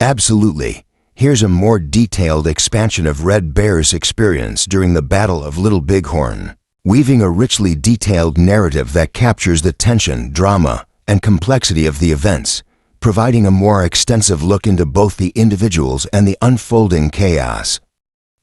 Absolutely. Here's a more detailed expansion of Red Bear's experience during the Battle of Little Bighorn, weaving a richly detailed narrative that captures the tension, drama, and complexity of the events, providing a more extensive look into both the individuals and the unfolding chaos.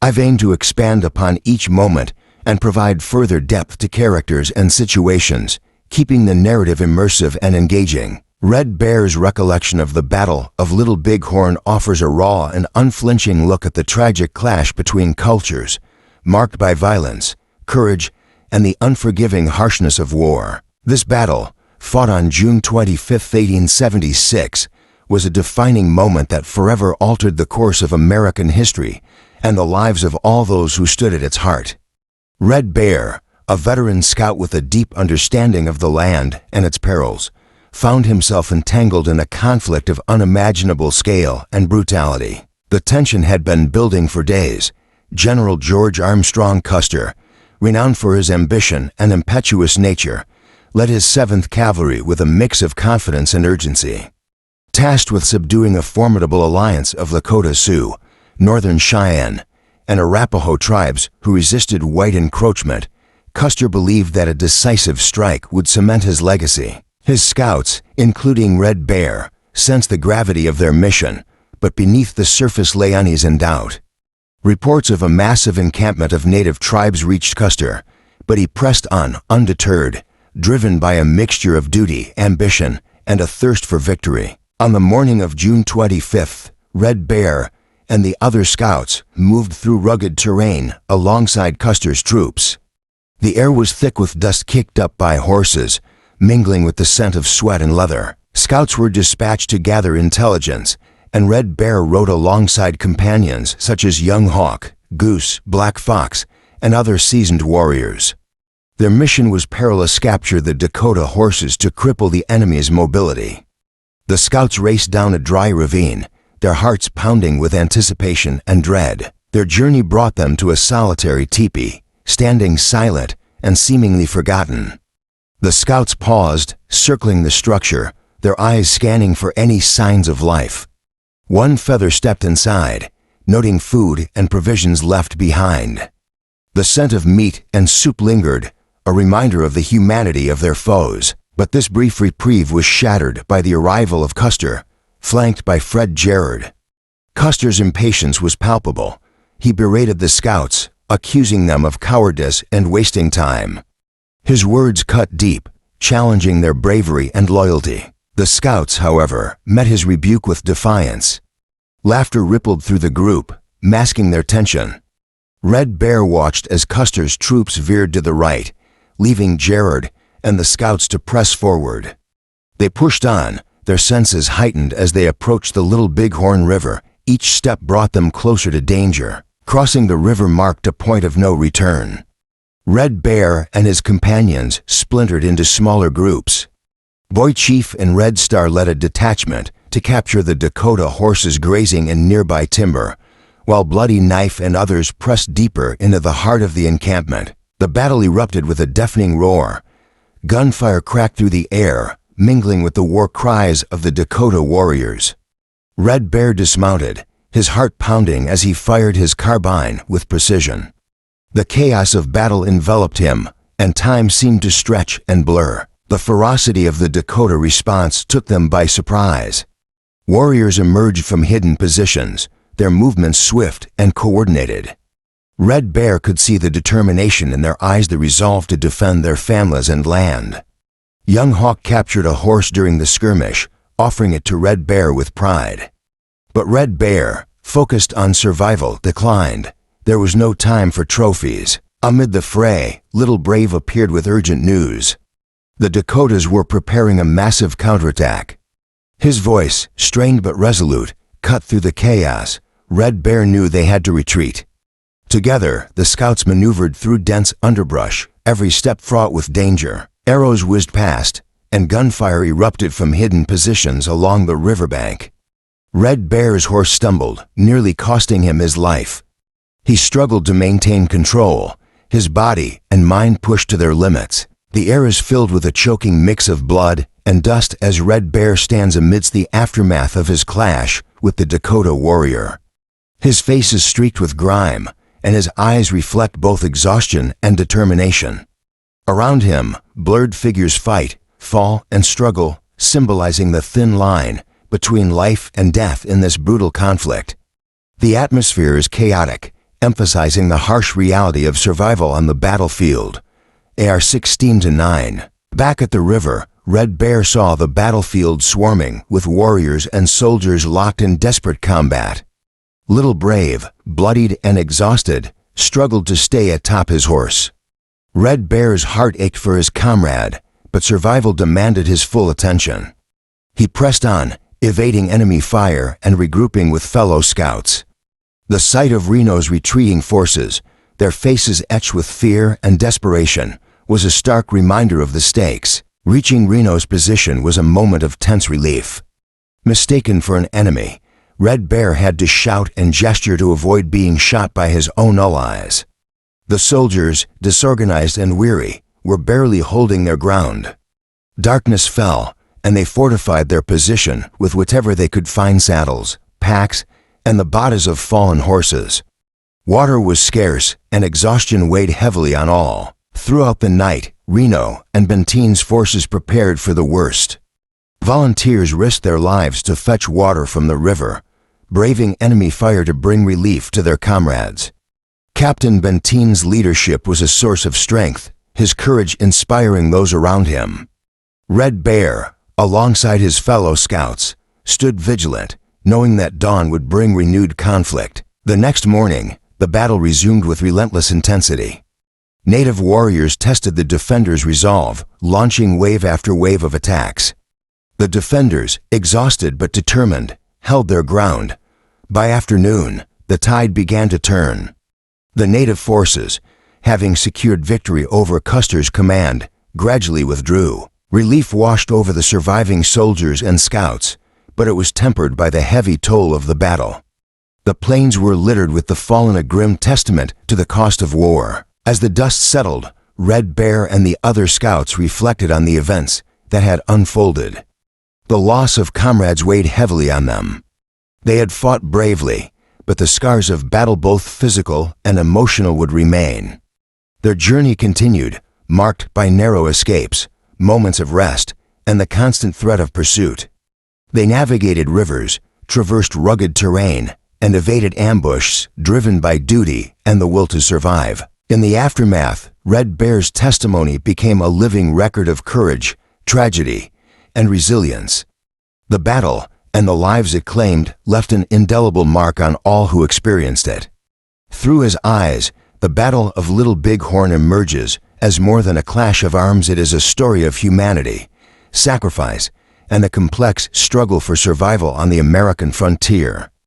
I've aimed to expand upon each moment and provide further depth to characters and situations, keeping the narrative immersive and engaging. Red Bear's recollection of the Battle of Little Bighorn offers a raw and unflinching look at the tragic clash between cultures, marked by violence, courage, and the unforgiving harshness of war. This battle, fought on June 25, 1876, was a defining moment that forever altered the course of American history and the lives of all those who stood at its heart. Red Bear, a veteran scout with a deep understanding of the land and its perils, found himself entangled in a conflict of unimaginable scale and brutality. The tension had been building for days. General George Armstrong Custer, renowned for his ambition and impetuous nature, led his 7th Cavalry with a mix of confidence and urgency. Tasked with subduing a formidable alliance of Lakota Sioux, Northern Cheyenne, and Arapaho tribes who resisted white encroachment, Custer believed that a decisive strike would cement his legacy. His scouts, including Red Bear, sensed the gravity of their mission, but beneath the surface lay unease and doubt. Reports of a massive encampment of native tribes reached Custer, but he pressed on, undeterred, driven by a mixture of duty, ambition, and a thirst for victory. On the morning of June 25th, Red Bear and the other scouts moved through rugged terrain alongside Custer's troops. The air was thick with dust kicked up by horses, mingling with the scent of sweat and leather. Scouts were dispatched to gather intelligence, and Red Bear rode alongside companions such as Young Hawk, Goose, Black Fox, and other seasoned warriors. Their mission was perilous: capture the Dakota horses to cripple the enemy's mobility. The scouts raced down a dry ravine, their hearts pounding with anticipation and dread. Their journey brought them to a solitary teepee, standing silent and seemingly forgotten. The scouts paused, circling the structure, their eyes scanning for any signs of life. One feather stepped inside, noting food and provisions left behind. The scent of meat and soup lingered, a reminder of the humanity of their foes. But this brief reprieve was shattered by the arrival of Custer, flanked by Fred Gerard. Custer's impatience was palpable. He berated the scouts, accusing them of cowardice and wasting time. His words cut deep, challenging their bravery and loyalty. The scouts, however, met his rebuke with defiance. Laughter rippled through the group, masking their tension. Red Bear watched as Custer's troops veered to the right, leaving Gerard and the scouts to press forward. They pushed on, their senses heightened as they approached the Little Bighorn River. Each step brought them closer to danger. Crossing the river marked a point of no return. Red Bear and his companions splintered into smaller groups. Boy Chief and Red Star led a detachment to capture the Dakota horses grazing in nearby timber, while Bloody Knife and others pressed deeper into the heart of the encampment. The battle erupted with a deafening roar. Gunfire cracked through the air, mingling with the war cries of the Dakota warriors. Red Bear dismounted, his heart pounding as he fired his carbine with precision. The chaos of battle enveloped him, and time seemed to stretch and blur. The ferocity of the Dakota response took them by surprise. Warriors emerged from hidden positions, their movements swift and coordinated. Red Bear could see the determination in their eyes, the resolve to defend their families and land. Young Hawk captured a horse during the skirmish, offering it to Red Bear with pride. But Red Bear, focused on survival, declined. There was no time for trophies. Amid the fray, Little Brave appeared with urgent news. The Dakotas were preparing a massive counterattack. His voice, strained but resolute, cut through the chaos. Red Bear knew they had to retreat. Together, the scouts maneuvered through dense underbrush, every step fraught with danger. Arrows whizzed past, and gunfire erupted from hidden positions along the riverbank. Red Bear's horse stumbled, nearly costing him his life. He struggled to maintain control, his body and mind pushed to their limits. The air is filled with a choking mix of blood and dust as Red Bear stands amidst the aftermath of his clash with the Dakota warrior. His face is streaked with grime, and his eyes reflect both exhaustion and determination. Around him, blurred figures fight, fall, and struggle, symbolizing the thin line between life and death in this brutal conflict. The atmosphere is chaotic, emphasizing the harsh reality of survival on the battlefield. AR 16-9. Back at the river, Red Bear saw the battlefield swarming with warriors and soldiers locked in desperate combat. Little Brave, bloodied and exhausted, struggled to stay atop his horse. Red Bear's heart ached for his comrade, but survival demanded his full attention. He pressed on, evading enemy fire and regrouping with fellow scouts. The sight of Reno's retreating forces, their faces etched with fear and desperation, was a stark reminder of the stakes. Reaching Reno's position was a moment of tense relief. Mistaken for an enemy, Red Bear had to shout and gesture to avoid being shot by his own allies. The soldiers, disorganized and weary, were barely holding their ground. Darkness fell, and they fortified their position with whatever they could find: saddles, packs, and the bodies of fallen horses. Water was scarce, and exhaustion weighed heavily on all. Throughout the night, Reno and Bentine's forces prepared for the worst. Volunteers risked their lives to fetch water from the river, braving enemy fire to bring relief to their comrades. Captain Bentine's leadership was a source of strength, his courage inspiring those around him. Red Bear, alongside his fellow scouts, stood vigilant, knowing that dawn would bring renewed conflict. The next morning, the battle resumed with relentless intensity. Native warriors tested the defenders' resolve, launching wave after wave of attacks. The defenders, exhausted but determined, held their ground. By afternoon, the tide began to turn. The native forces, having secured victory over Custer's command, gradually withdrew. Relief washed over the surviving soldiers and scouts, but it was tempered by the heavy toll of the battle. The plains were littered with the fallen, a grim testament to the cost of war. As the dust settled, Red Bear and the other scouts reflected on the events that had unfolded. The loss of comrades weighed heavily on them. They had fought bravely, but the scars of battle, both physical and emotional, would remain. Their journey continued, marked by narrow escapes, moments of rest, and the constant threat of pursuit. They navigated rivers, traversed rugged terrain, and evaded ambushes, driven by duty and the will to survive. In the aftermath, Red Bear's testimony became a living record of courage, tragedy, and resilience. The battle, and the lives it claimed, left an indelible mark on all who experienced it. Through his eyes, the Battle of Little Bighorn emerges as more than a clash of arms. It is a story of humanity, sacrifice, and the complex struggle for survival on the American frontier.